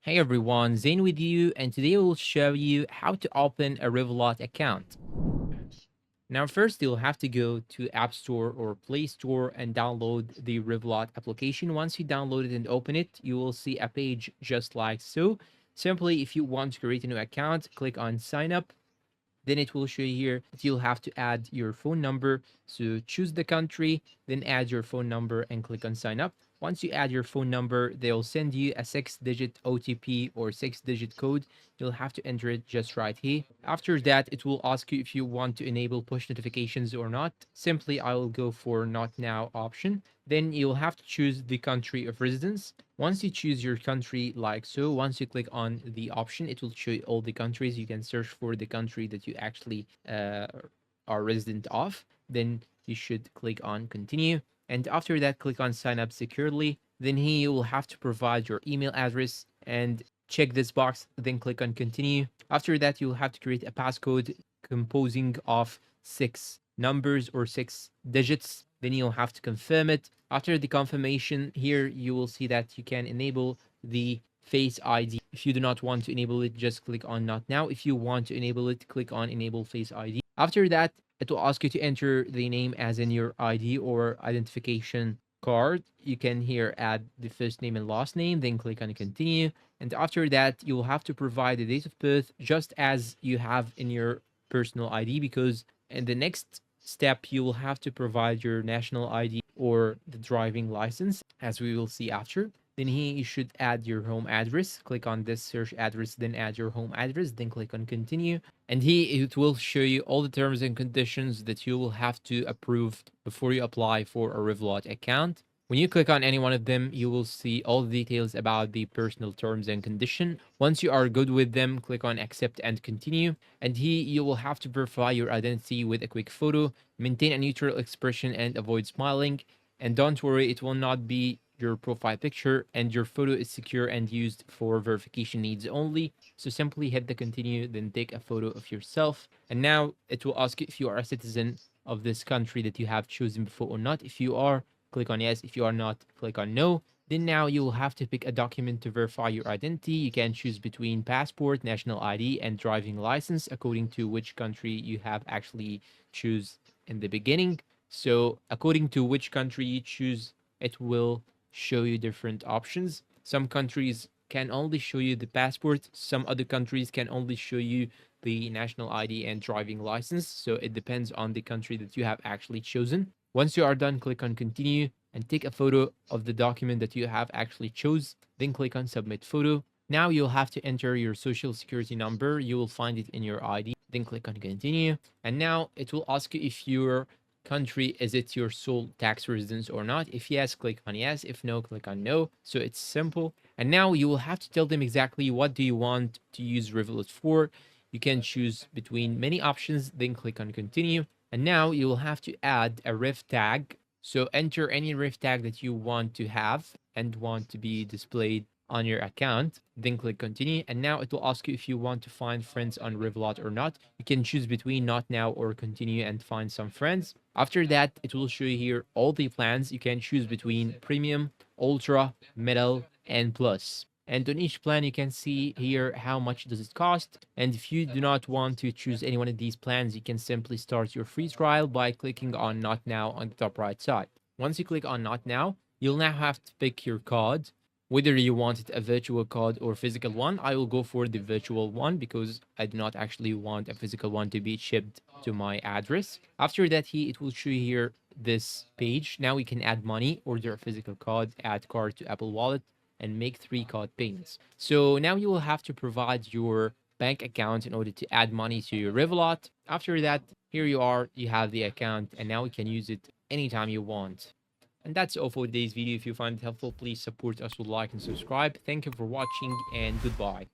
Hey everyone, Zane with you, and today we'll show you how to open a Revolut account. Now, first you'll have to go to App Store or Play Store and download the Revolut application. Once you download it and open it, you will see a page just like so. Simply, if you want to create a new account, click on Sign Up. Then it will show you here that you'll have to add your phone number. So choose the country, then add your phone number and click on sign up. Once you add your phone number, they'll send you a 6-digit OTP or 6-digit code. You'll have to enter it just right here. After that, it will ask you if you want to enable push notifications or not. Simply, I will go for not now option. Then you'll have to choose the country of residence. Once you choose your country like so, once you click on the option, it will show you all the countries. You can search for the country that you actually are resident of. Then you should click on continue. And after that, click on sign up securely. Then here you will have to provide your email address and check this box, then click on continue. After that, you'll have to create a passcode composing of 6 numbers or 6 digits. Then you'll have to confirm it. After the confirmation, here you will see that you can enable the Face ID. If you do not want to enable it, just click on not now. If you want to enable it, click on enable Face ID. After that, it will ask you to enter the name as in your ID or identification card. You can here add the first name and last name, then click on continue. And after that, you'll have to provide the date of birth just as you have in your personal ID, because in the next step, you will have to provide your national ID or the driving license, as we will see after. Then here you should add your home address. Click on this search address, then add your home address, then click on continue. And here it will show you all the terms and conditions that you will have to approve before you apply for a Revolut account. When you click on any one of them, you will see all the details about the personal terms and condition. Once you are good with them, click on accept and continue. And here you will have to verify your identity with a quick photo, maintain a neutral expression and avoid smiling. And don't worry, it will not be your profile picture, and your photo is secure and used for verification needs only. So simply hit the continue, then take a photo of yourself. And now it will ask you if you are a citizen of this country that you have chosen before or not. If you are, click on yes. If you are not, click on no. Then now you will have to pick a document to verify your identity. You can choose between passport, national ID, and driving license according to which country you have actually choose in the beginning. So according to which country you choose, it will show you different options. Some countries can only show you the passport. Some other countries can only show you the national ID and driving license. So it depends on the country that you have actually chosen. Once you are done, click on continue and take a photo of the document that you have actually chose. Then click on submit photo. Now you'll have to enter your social security number. You will find it in your ID. Then click on continue. And now it will ask you if your country is it your sole tax residence or not. If yes, click on yes. If no, click on no. So it's simple. And now you will have to tell them exactly what do you want to use Revolut for. You can choose between many options, then click on continue. And now you will have to add a ref tag. So enter any ref tag that you want to have and want to be displayed on your account, then click continue. And now it will ask you if you want to find friends on Revolut or not. You can choose between not now or continue and find some friends. After that, it will show you here all the plans. You can choose between premium, ultra, middle, and plus. And on each plan, you can see here how much does it cost. And if you do not want to choose any one of these plans, you can simply start your free trial by clicking on not now on the top right side. Once you click on not now, you'll now have to pick your card, whether you wanted a virtual card or physical one. I will go for the virtual one because I do not actually want a physical one to be shipped to my address. After that, it will show you here this page. Now we can add money, order a physical card, add card to Apple Wallet, and make 3 card payments. So now you will have to provide your bank account in order to add money to your Revolut. After that, here you are, you have the account, and now you can use it anytime you want. And that's all for today's video. If you find it helpful, please support us with like and subscribe. Thank you for watching, and goodbye.